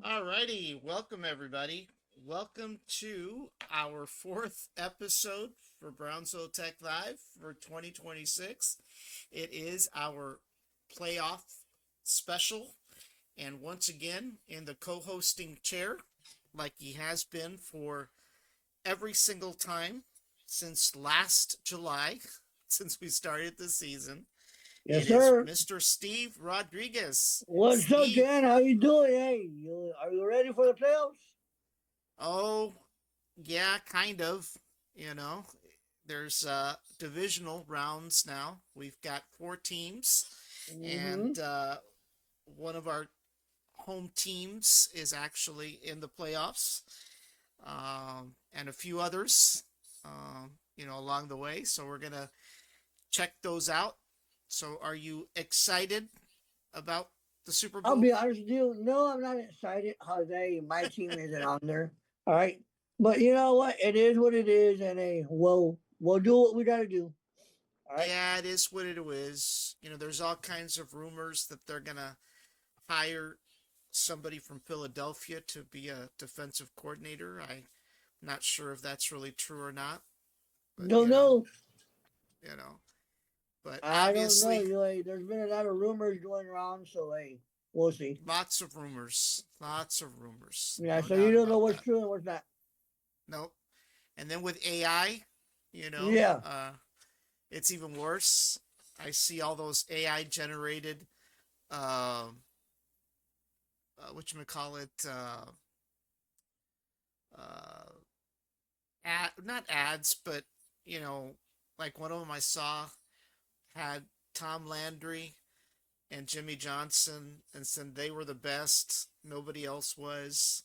Alrighty, welcome everybody. Welcome to our fourth episode for Brownsville Tech Live for 2026. It is our playoff special, and once again in the co-hosting chair, like he has been for every single time since last July, since we started the season. Yes, It is sir. Mr. Steve Rodriguez. What's up, Steve, Dan? How you doing? Hey, are you ready for the playoffs? oh, yeah, kind of. You know, there's divisional rounds now. We've got four teams, Mm-hmm. and one of our home teams is actually in the playoffs, and a few others, along the way. So we're gonna check those out. So, are you excited about the Super I'll Bowl? be honest with you. No, I'm not excited. Jose, my team isn't on there. All right, but you know what? It is what it is, and hey, we'll do what we gotta do. All right. Yeah, it is what it is. There's all kinds of rumors that they're gonna hire somebody from Philadelphia to be a defensive coordinator. I'm not sure if that's really true or not, but Don't know. you know, but I don't know. obviously You like, there's been a lot of rumors going around, so hey, we'll see. lots of rumors, Yeah. no So you doubt don't know about what's that. true and what's not. Nope. And then with AI, you know, Yeah. uh, it's even worse. I see all those AI generated, um, what you call it, uh, not ads, but you know, like one of them I saw had Tom Landry and Jimmy Johnson and said they were the best. Nobody else was.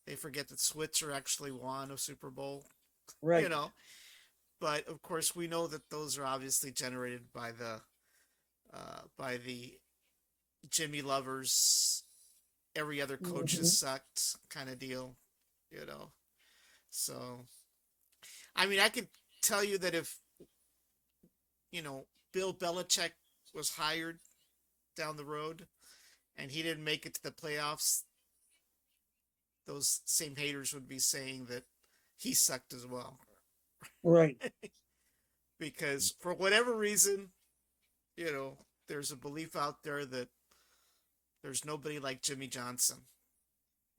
They forget that Switzer actually won a Super Bowl, you Right. know. But of course, we know that those are obviously generated by the Jimmy lovers. Every other coach has Mm-hmm. sucked kind of deal, you know. So I mean, I could tell you that if Bill Belichick was hired down the road and he didn't make it to the playoffs, those same haters would be saying that he sucked as well. Right. Because for whatever reason, you know, there's a belief out there that there's nobody like Jimmy Johnson.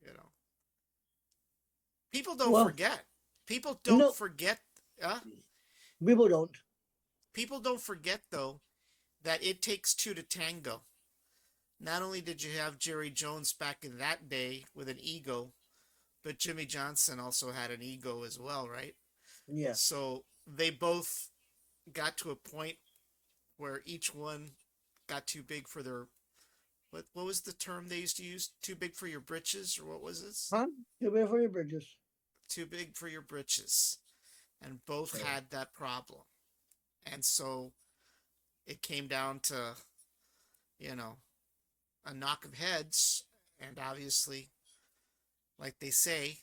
You know, people don't Well, forget. People don't no, forget. Uh, people don't. People don't forget though that it takes two to tango. Not only did you have Jerry Jones back in that day with an ego, but Jimmy Johnson also had an ego as well, right? Yes. So they both got to a point where each one got too big for their what was the term they used to use? Too big for your britches, or what was this? Huh? Too bad for your bridges. Too big for your britches. and both So, had that problem. And so it came down to, you know, a knock of heads. And obviously, like they say,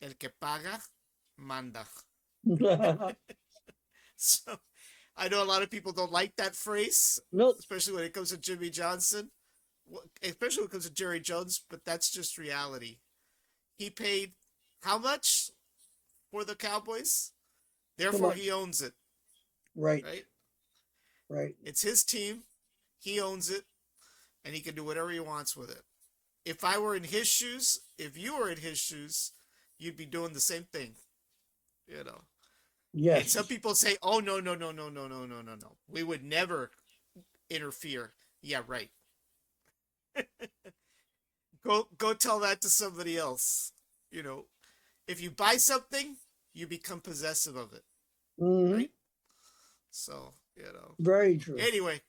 el que paga, manda. So I know a lot of people don't like that phrase, nope. especially when it comes to Jimmy Johnson, especially when it comes to Jerry Jones, but that's just reality. He paid how much for the Cowboys? Too Therefore, he much. owns it, Right. right? Right. It's his team. He owns it, and he can do whatever he wants with it. If I were in his shoes, if you were in his shoes, you'd be doing the same thing, you know. And some Yes. people say, "Oh no, no, no, no, no, no, no, no, no. We would never interfere." Yeah, right. Go tell that to somebody else. You know, if you buy something, you become possessive of it, Hmm. right? So, Very true. Anyway,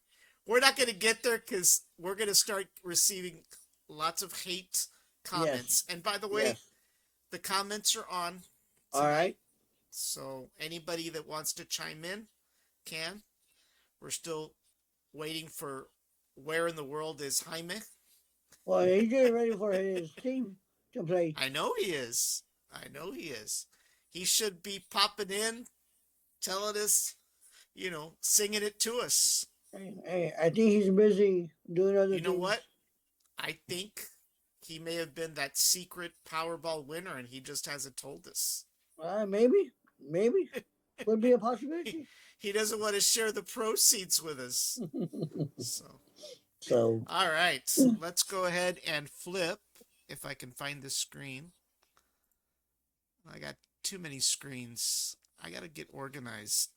we're not going to get there because we're going to start receiving lots of hate Yes. comments. And by the way, Yes. the comments are on All tonight. right. So anybody that wants to chime in can. We're still waiting for where in the world is Jaime. Well, he's getting ready for his team to play. I know he is. I know he is. He should be popping in, telling us, singing it to us. Hey, I think he's busy doing other You know things. what? I think he may have been that secret Powerball winner and he just hasn't told us. Maybe. Maybe. Would be a He, possibility. he doesn't want to share the proceeds with us. So, So, all right. Let's go ahead and flip if I can find this screen. I got too many screens. I got to get organized.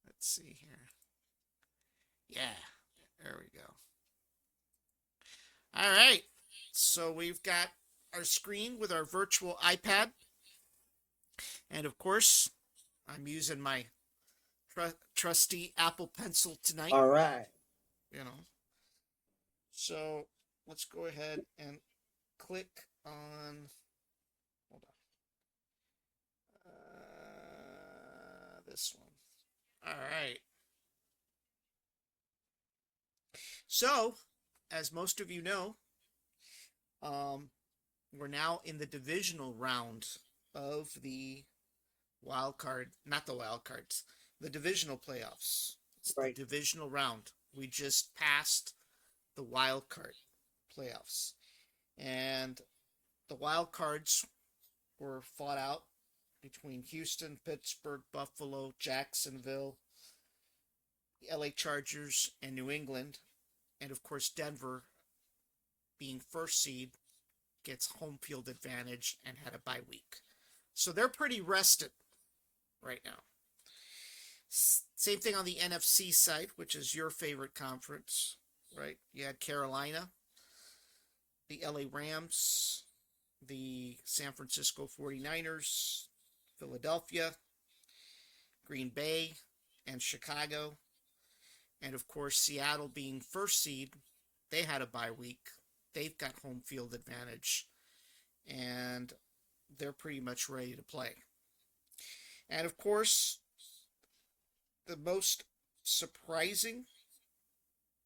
Let's see here. Yeah, there we go. All right. So we've got our screen with our virtual iPad. And of course, I'm using my trusty Apple Pencil tonight, all right. you know. So let's go ahead and click on, hold on, this one. All right. So, as most of you know, um, we're now in the divisional round of the wild card, not the wild cards, the divisional playoffs. It's the Right. divisional round. We just passed the wild card playoffs. And the wild cards were fought out between Houston, Pittsburgh, Buffalo, Jacksonville, the LA Chargers, and New England. And of course, Denver, being first seed, gets home field advantage and had a bye week. So they're pretty rested right now. Same thing on the NFC side, which is your favorite conference, right? You had Carolina, the LA Rams, the San Francisco 49ers, Philadelphia, Green Bay, and Chicago. And of course, Seattle being first seed, they had a bye week. They've got home field advantage. And they're pretty much ready to play. And of course, the most surprising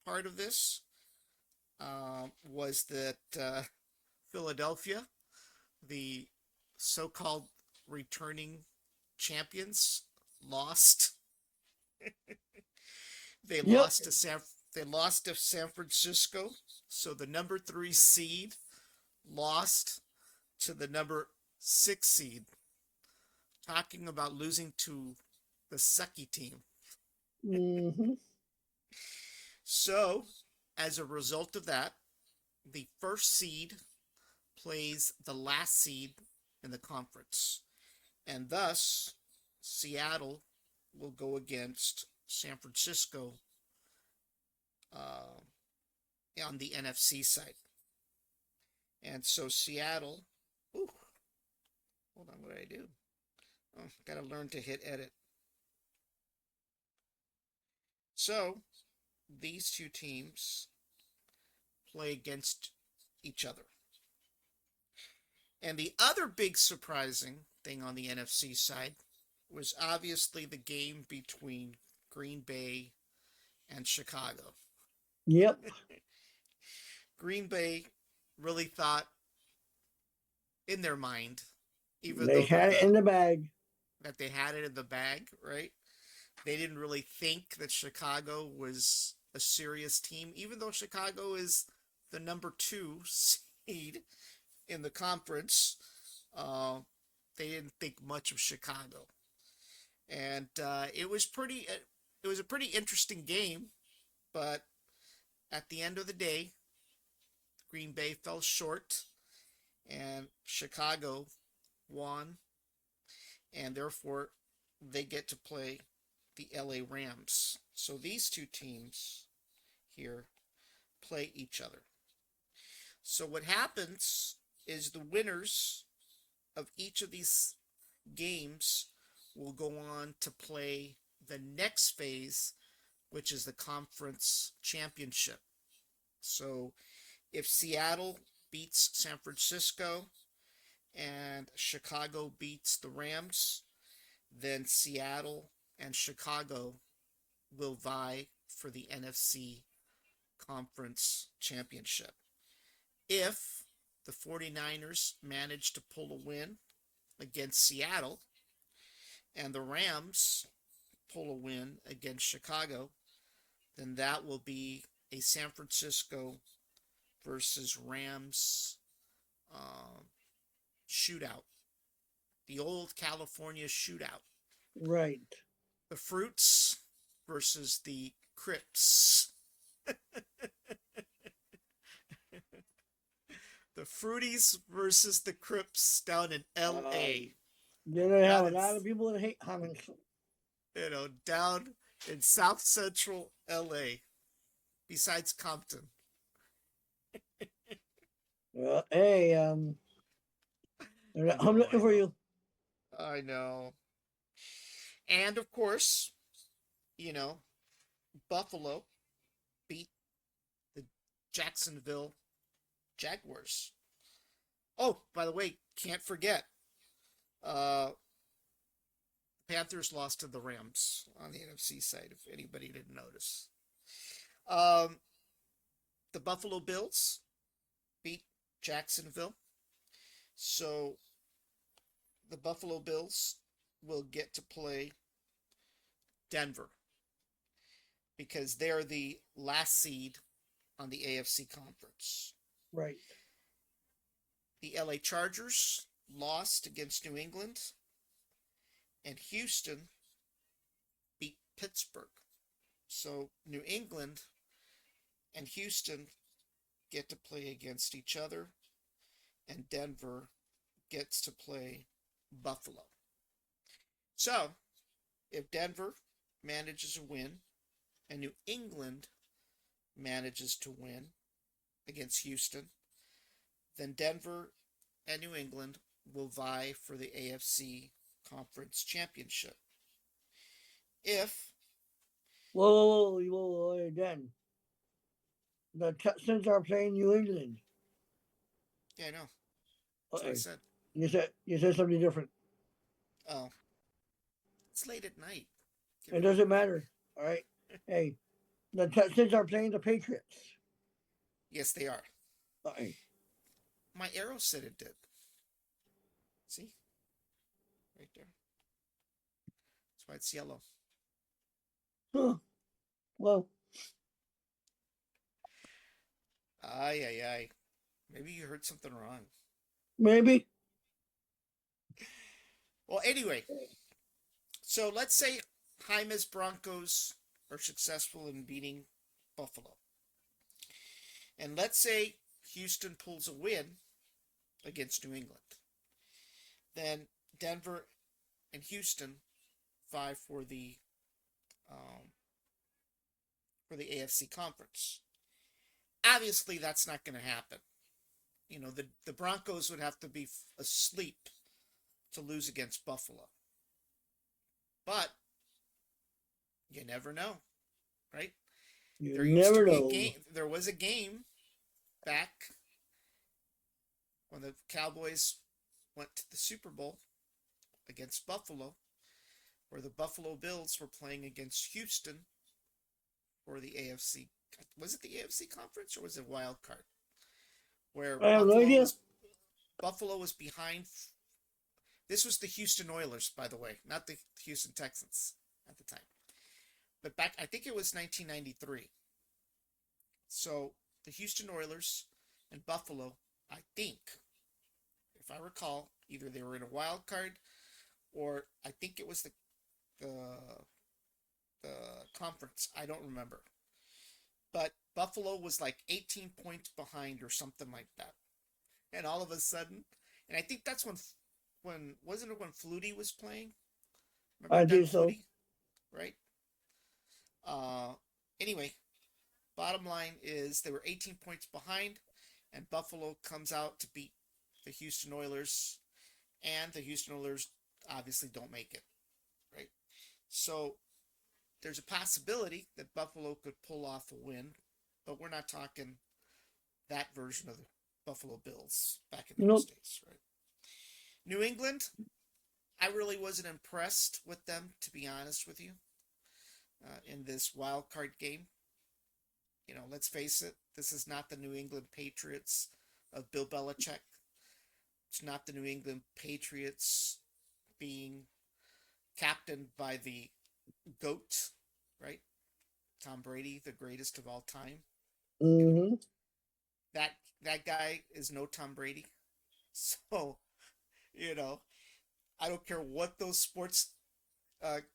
part of this was that Philadelphia, the so-called returning champions, lost. They Yep. lost to San Francisco. So the number 3 seed lost to the number 6 seed. Talking about losing to the sucky team. Hmm. So, as a result of that, the first seed plays the last seed in the conference. And thus, Seattle will go against San Francisco uh, on the NFC side. And so Seattle, ooh, hold on, what did I do? Oh, got to learn to hit edit. So these two teams play against each other. And the other big surprising thing on the NFC side was obviously the game between Green Bay and Chicago. Yep. Green Bay really thought in their mind, even They though had it in the bag. that they had it in the bag, right? They didn't really think that Chicago was a serious team, even though Chicago is the number two seed in the conference. Uh, they didn't think much of Chicago, and it was pretty. It was a pretty interesting game, but at the end of the day, Green Bay fell short, and Chicago won, and therefore they get to play the LA Rams. So these two teams here play each other. So what happens is the winners of each of these games will go on to play the next phase, which is the conference championship. So if Seattle beats San Francisco and Chicago beats the Rams, then Seattle and Chicago will vie for the NFC Conference Championship. If the 49ers manage to pull a win against Seattle and the Rams pull a win against Chicago, then that will be a San Francisco versus Rams um, shootout, the old California shootout. Right. The Fruits versus the Crips. The Fruities versus the Crips down in L.A. Then they have Down a in, lot of people that hate Hammonds. down in South Central L.A. Besides Compton. Hey, I I'm know, looking I for know, you. I know. And of course, you know, Buffalo beat the Jacksonville Jaguars. Oh, by the way, can't forget, uh, Panthers lost to the Rams on the NFC side, if anybody didn't notice. Um, the Buffalo Bills beat Jacksonville. So the Buffalo Bills will get to play Denver because they're the last seed on the AFC conference. Right. The LA Chargers lost against New England, and Houston beat Pittsburgh. So New England and Houston get to play against each other, and Denver gets to play Buffalo. So if Denver manages to win and New England manages to win against Houston, then Denver and New England will vie for the AFC Conference Championship. If, Whoa, then. The Texans are playing New England. yeah, I know, that's what I Okay. said. You said something different. Oh, it's late at night. Give It me a doesn't break. matter. All right. Hey, the Texans are playing the Patriots. Yes, they are. Okay. My arrow said it did. See? Right there. That's why it's yellow. Huh. Well, Ay, ay, ay. Maybe you heard something wrong. maybe. Well, anyway, so let's say Jaime's Broncos are successful in beating Buffalo. And let's say Houston pulls a win against New England. Then Denver and Houston vie um, for the AFC conference. Obviously, that's not going to happen. The Broncos would have to be asleep to lose against Buffalo. But you never know, right? You There used to never be a know. game. There was a game back when the Cowboys went to the Super Bowl against Buffalo, where the Buffalo Bills were playing against Houston for the AFC. Was it the AFC conference or was it wild card? Where I have no idea. Buffalo was behind. This was the Houston Oilers, by the way, not the Houston Texans at the time. But back, I think it was 1993. So the Houston Oilers and Buffalo, I think, if I recall, either they were in a wild card or I think it was the the conference. I don't remember. But Buffalo was like 18 points behind or something like that. And all of a sudden, and I think that's when wasn't it when Flutie was playing? Remember I Doug think so. Flutie, right? Uh, anyway, bottom line is they were 18 points behind, and Buffalo comes out to beat the Houston Oilers, and the Houston Oilers obviously don't make it, right? So there's a possibility that Buffalo could pull off a win, but we're not talking that version of the Buffalo Bills back in those Nope. days, right? New England, I really wasn't impressed with them, to be honest with you, in this wild card game. You know, let's face it, this is not the New England Patriots of Bill Belichick. It's not the New England Patriots being captained by the GOAT, right? Tom Brady, the greatest of all time. You know, Mm-hmm. that that guy is no Tom Brady. So, you know, I don't care what those sports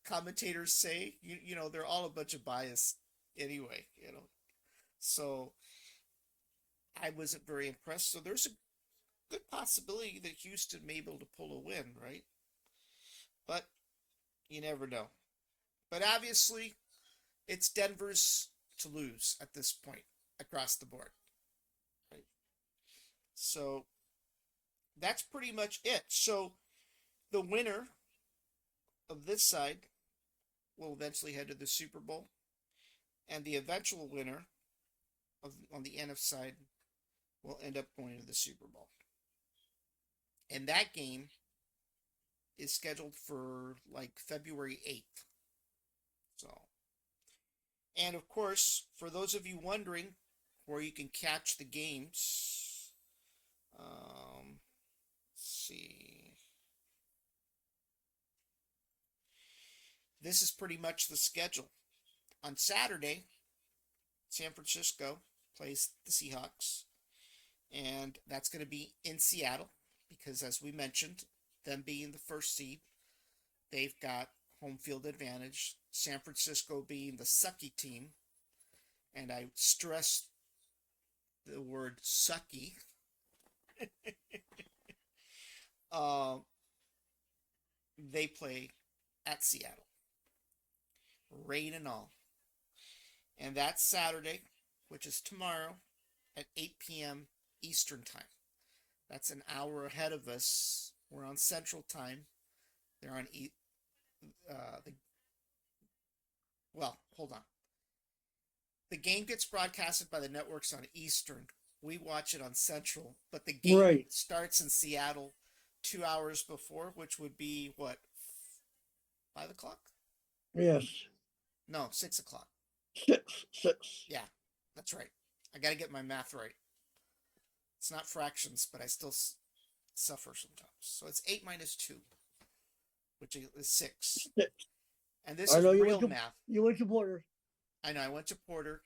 commentators say. You know, they're all a bunch of bias anyway. You know, so I wasn't very impressed. So there's a good possibility that Houston may be able to pull a win, right? But you never know. But obviously, it's Denver's to lose at this point across the board, right? So that's pretty much it. So the winner of this side will eventually head to the Super Bowl, and the eventual winner on the NF side will end up going to the Super Bowl. And that game is scheduled for like February 8th. So, and of course, for those of you wondering where you can catch the games, let's see. This is pretty much the schedule. On Saturday, San Francisco plays the Seahawks, and that's going to be in Seattle because, as we mentioned, them being the first seed, they've got home field advantage. San Francisco being the sucky team, and I stress the word sucky. uh, they play at Seattle, rain and all, and that's Saturday, which is tomorrow at 8 p.m. Eastern time. That's an hour ahead of us. We're on Central Time. They're on the well. Hold on. The game gets broadcasted by the networks on Eastern. We watch it on Central, but the game Right. starts in Seattle 2 hours before, which would be what, 5 o'clock? Yes. No, 6 o'clock. Six. Yeah, that's right. I got to get my math right. It's not fractions, but I still suffer sometimes. So it's 8 minus 2, which is 6. 6. And this I is know real math. you went to Porter. I know I went to Porter.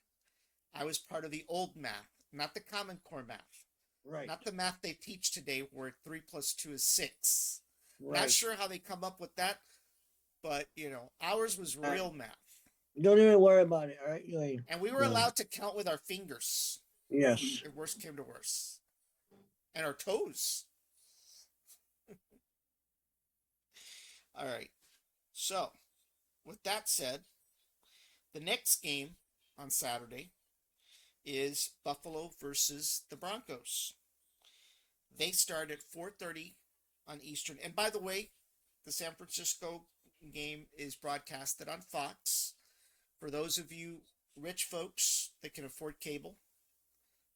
I was part of the old math, not the Common Core math. Right. Not the math they teach today where 3 plus 2 is 6. Not Right. sure how they come up with that, but, ours was real math. Don't even worry about it. All right. You ain't. And we were allowed to count with our fingers, Yes. if worst came to worst, and our toes. All right. So, with that said, the next game on Saturday is Buffalo versus the Broncos. They start at 4:30 on Eastern. And by the way, the San Francisco game is broadcasted on Fox. For those of you rich folks that can afford cable,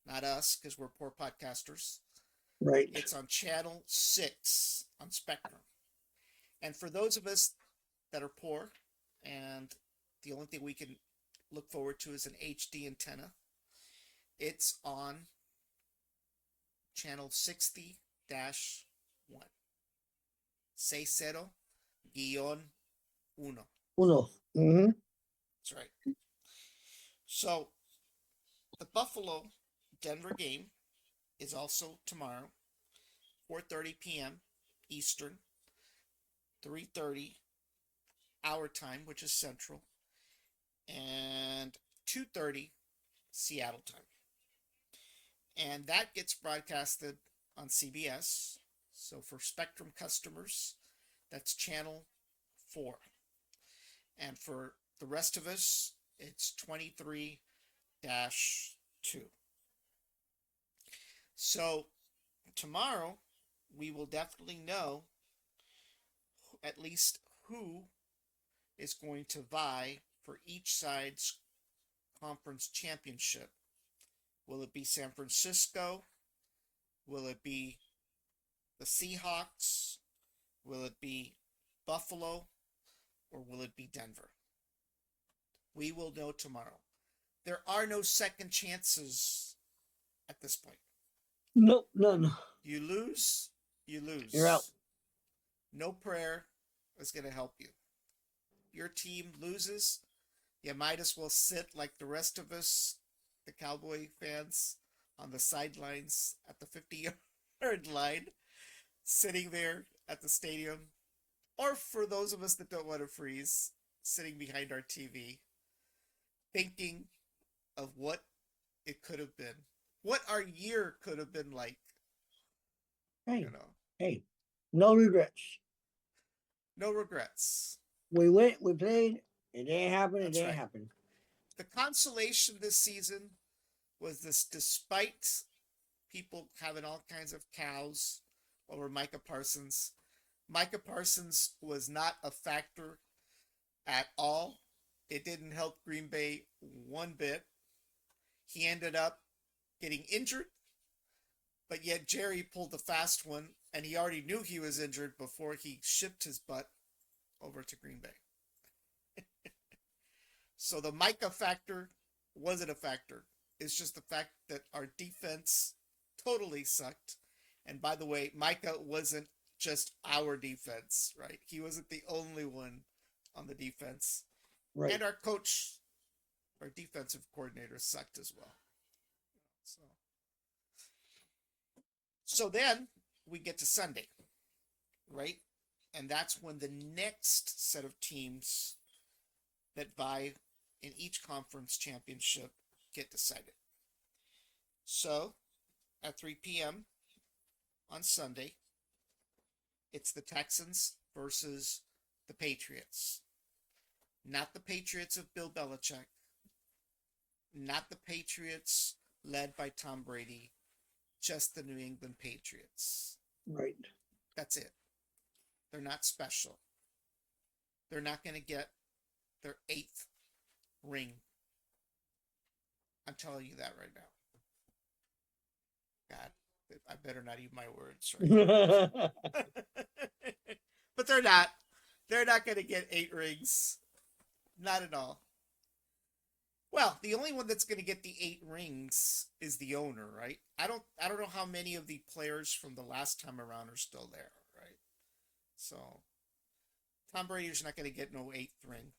not us because we're poor podcasters, Right. It's on channel 6 on Spectrum. And for those of us that are poor and the only thing we can look forward to is an HD antenna, it's on channel 60 1. 60-1. Uno. Mm-hmm. That's right. So the Buffalo Denver game is also tomorrow, 4:30 p.m. Eastern, 3:30 our time, which is Central, and 2:30 Seattle time. And that gets broadcasted on CBS. So for Spectrum customers, that's channel 4. And for the rest of us, it's 23-2. So tomorrow, we will definitely know at least who is going to vie for each side's conference championship. Will it be San Francisco? Will it be the Seahawks? Will it be Buffalo? Or will it be Denver? We will know tomorrow. There are no second chances at this point. Nope, none. You lose, you You're out. lose. No prayer is going to help you. Your team loses, you might as well sit like the rest of us, the Cowboy fans, on the sidelines at the 50-yard line, sitting there at the stadium. Or for those of us that don't want to freeze, sitting behind our TV, thinking of what it could have been, what our year could have been like. Hey, You know, hey, no regrets. no regrets. We went, we played. It didn't happen. It That's didn't right. happen. The consolation this season was this: despite people having all kinds of cows over Micah Parsons, Micah Parsons was not a factor at all. It didn't help Green Bay one bit. He ended up getting injured, but yet Jerry pulled the fast one, and he already knew he was injured before he shipped his butt over to Green Bay. So the Micah factor wasn't a factor. It's just the fact that our defense totally sucked. And by the way, Micah wasn't just our defense, right? He wasn't the only one on the defense. Right. And our coach, our defensive coordinator, sucked as well. So then we get to Sunday, right? And that's when the next set of teams that vie in each conference championship get decided. So at 3 p.m. on Sunday, it's the Texans versus the Patriots. Not the Patriots of Bill Belichick. Not the Patriots led by Tom Brady. Just the New England Patriots. Right. That's it. They're not special. They're not going to get their 8th ring. I'm telling you that right now. God, I better not eat my words right. But they're not. They're not going to get 8 rings. Not at all. Well, the only one that's going to get the 8 rings is the owner, right? I don't know how many of the players from the last time around are still there, right? So Tom Brady's not going to get no 8th ring.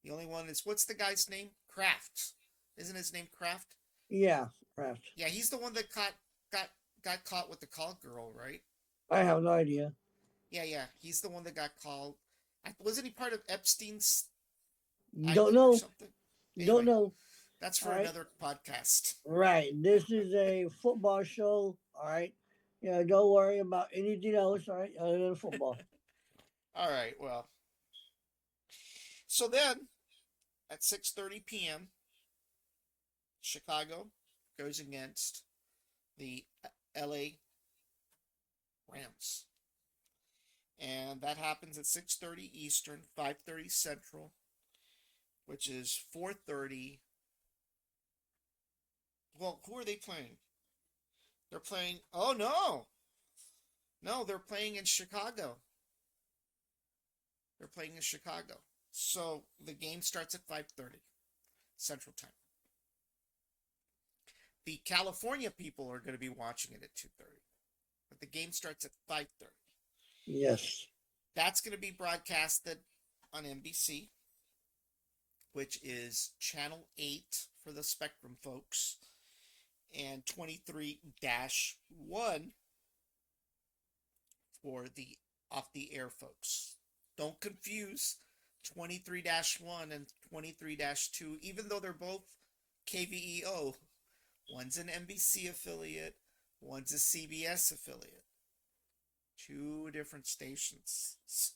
The only one is, what's the guy's name? Kraft. Isn't his name Kraft? Yeah, Kraft. Yeah, he's the one that got caught with the call girl, right? I have no idea. Yeah. He's the one that got called. Wasn't he part of Epstein's Don't island or know. something? Anyway, Don't know. that's for another podcast. Right. This is a football show. All right. Yeah, don't worry about anything else, all right, other than football. All right, well. So then, at 6:30 p.m., Chicago goes against the LA Rams. And that happens at 6:30 Eastern, 5:30 Central, which is 4:30. Well, who are they playing? They're playing. Oh no, no, they're playing in Chicago. They're playing in Chicago. So the game starts at 5:30 Central Time. The California people are going to be watching it at 2:30, but the game starts at 5:30. Yes. That's going to be broadcasted on NBC, which is channel 8 for the Spectrum folks and 23-1 for the off the air folks. Don't confuse 23-1 and 23-2, even though they're both KVEO. One's an NBC affiliate, one's a CBS affiliate. Two different stations. So,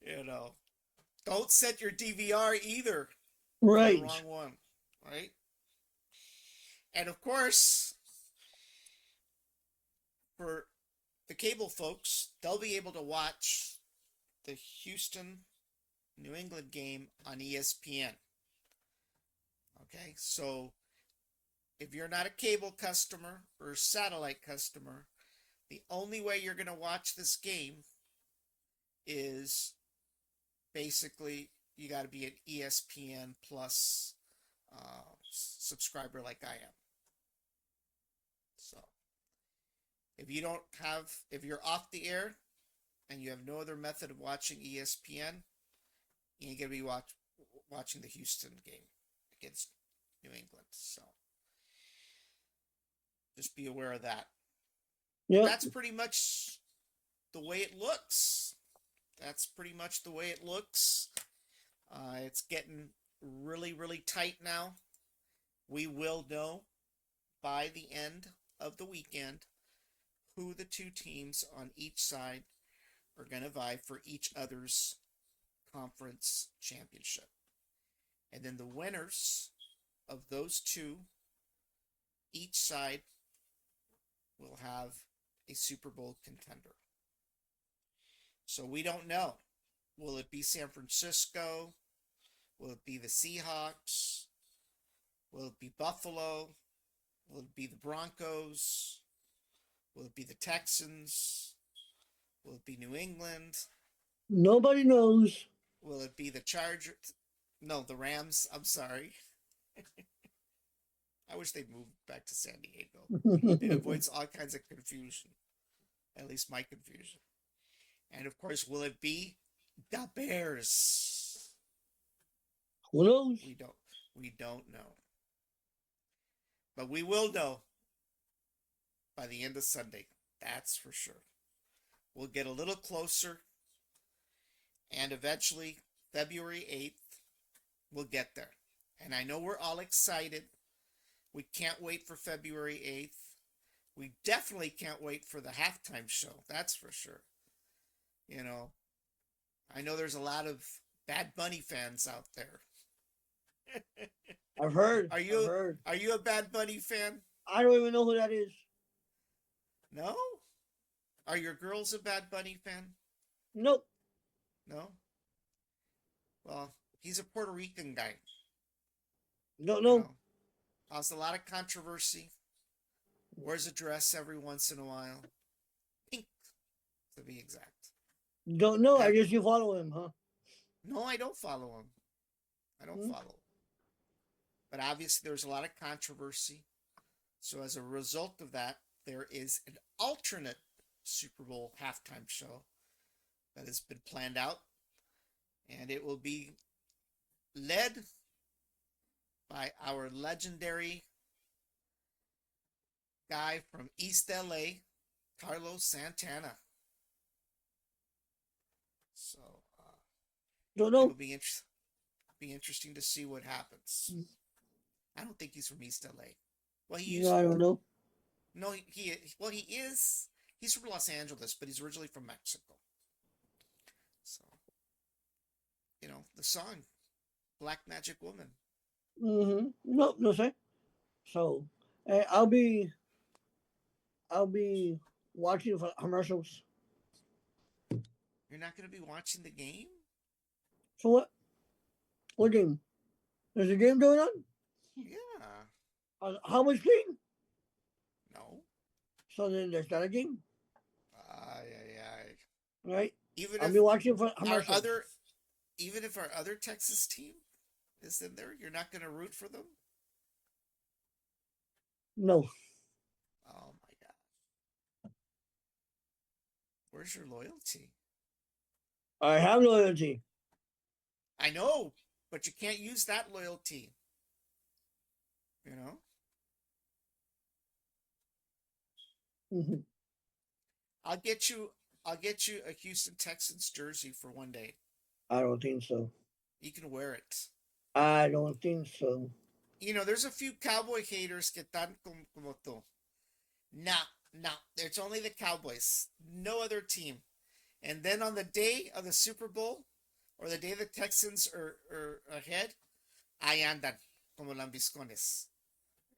you know, don't set your DVR either for the Right. wrong one, right? And of course, for the cable folks, they'll be able to watch the Houston New England game on ESPN. Okay, so if you're not a cable customer or a satellite customer, the only way you're going to watch this game is basically you got to be an ESPN Plus subscriber like I am. So if you're off the air and you have no other method of watching ESPN, you ain't going to be watching the Houston game against New England. So just be aware of that. But Yep. that's pretty much the way it looks. That's pretty much the way it looks. It's getting really, really tight now. We will know by the end of the weekend who the two teams on each side are going to vie for each other's conference championship. And then the winners of those two, each side will have a Super Bowl contender. So we don't know. Will it be San Francisco? Will it be the Seahawks? Will it be Buffalo? Will it be the Broncos? Will it be the Texans? Will it be New England? Nobody knows. Will it be the Chargers? No, the Rams. I'm sorry. I wish they'd moved back to San Diego. It avoids all kinds of confusion. At least my confusion. And of course, will it be the Bears? Who knows? We don't know. But we will know by the end of Sunday. That's for sure. We'll get a little closer. And eventually, February 8th, we'll get there. And I know we're all excited. We can't wait for February 8th. We definitely can't wait for the halftime show. That's for sure. You know, I know there's a lot of Bad Bunny fans out there. I've heard. Are I've you heard. are you a Bad Bunny fan? I don't even know who that is. No? Are your girls a Bad Bunny fan? Nope. No? Well, he's a Puerto Rican guy. Don't You know. know, caused a lot of controversy. Wears a dress every once in a while. Pink, to be exact. Don't know. I Have, guess you follow him, huh? no, I don't follow him. I don't Hmm? follow. But obviously, there's a lot of controversy. So as a result of that, there is an alternate Super Bowl halftime show that has been planned out, and it will be led by our legendary guy from East LA, Carlos Santana. So Don't it'll know. be interesting to see what happens. I don't think he's from East LA. Well, he No, used I don't know. no he is. He's from Los Angeles, but he's originally from Mexico. So the song Black Magic Woman. Mm-hmm. Nope. No say. So, I'll be watching for commercials. You're not going to be watching the game? So what? What game? There's a game going on? Yeah. How much game? No. So then there's not a game, Ay, ay, ay. right? Even I'll if be watching for our commercials. other, even if our other Texas team is in there, you're not going to root for them. No, Oh my God. Where's your loyalty? I have loyalty. I know, but you can't use that loyalty. You know. Mhm. I'll get you. I'll get you a Houston Texans jersey for one day. I don't think so. You can wear it. I don't think so. You know, there's a few Cowboy haters que tan como tú. Nah, nah. It's only the Cowboys. No other team. And then on the day of the Super Bowl, or the day the Texans are ahead, ahí andan como lambiscones.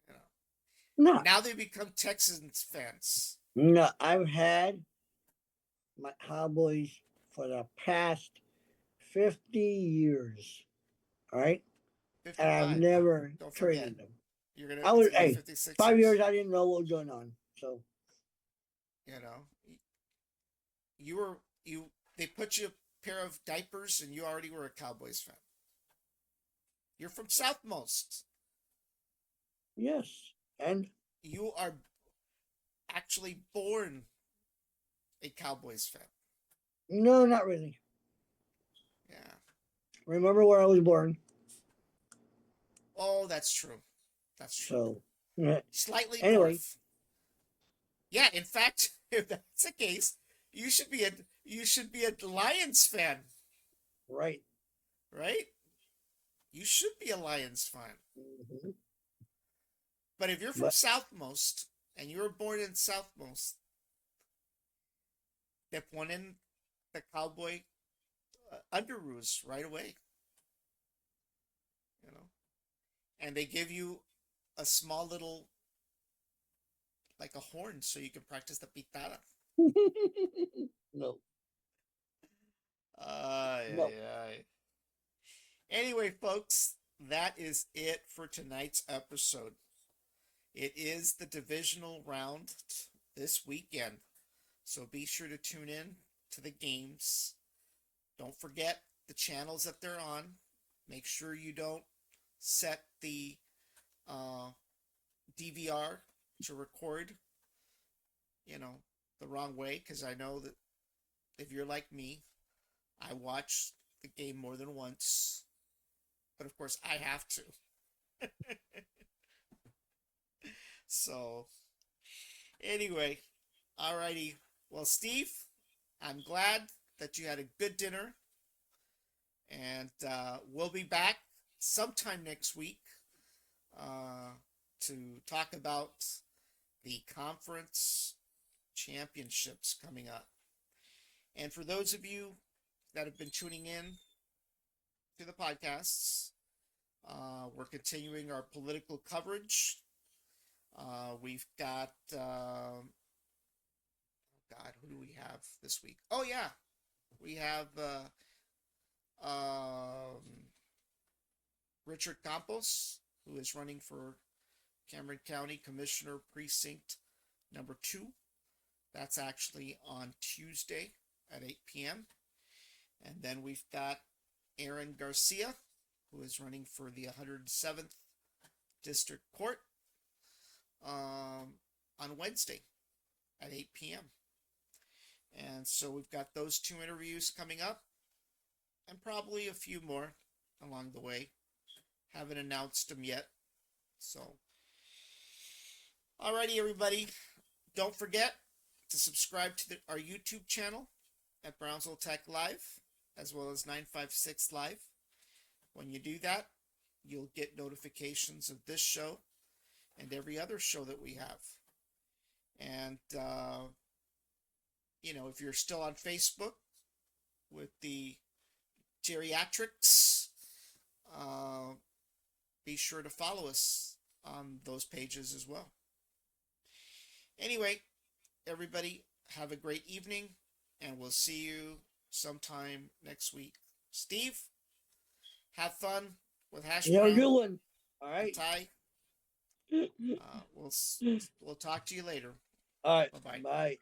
You know. No, Now they become Texans fans. no. I've had my Cowboys for the past 50 years. All right. And I've 55. never Don't forget. traded them. It's I gonna be hey, 56 5 years years. I didn't know what was going on. So, You know, you were you. They put you a pair of diapers, and you already were a Cowboys fan. You're from Southmost. yes. And You are actually born a Cowboys fan. no, not really. Yeah. Remember where I was born. Oh, that's true. That's true. So, yeah. Slightly Anyway, north. Yeah. In fact, if that's the case, you should be a Lions fan, right. right? You should be a Lions fan. Mhm. But if you're from But Southmost and you were born in Southmost, te ponen the cowboy underoos right away, you know, and they give you a small little like a horn so you can practice the pitada. no, Ay, no. ay, ay. Anyway, folks, that is it for tonight's episode. It is the divisional round this weekend, so be sure to tune in to the games. Don't forget the channels that they're on. Make sure you don't set the uh, DVR to record, you know, the wrong way, because I know that if you're like me, I watch the game more than once. But of course, I have to. So, anyway, alrighty. Well, Steve, I'm glad that you had a good dinner. And we'll be back sometime next week uh, to talk about the conference championships coming up. And for those of you that have been tuning in to the podcasts, we're continuing our political coverage. We've got, God, who do we have this week? Oh, yeah, we have Richard Campos, who is running for Cameron County Commissioner Precinct number 2. That's actually on Tuesday at 8 p.m. And then we've got Aaron Garcia, who is running for the 107th District Court on Wednesday at 8 p.m. And so we've got those two interviews coming up and probably a few more along the way. Haven't announced them yet. So, alrighty, everybody. Don't forget to subscribe to our YouTube channel at Brownsville Tech Live, as well as 956 Live. When you do that, you'll get notifications of this show and every other show that we have. And, you know, if you're still on Facebook with the geriatrics, be sure to follow us on those pages as well. Anyway, everybody, have a great evening, and we'll see you sometime next week. Steve, have fun with hash You have a brown good one. All and right. Ty. We'll talk to you later. All right. Bye bye. Bye.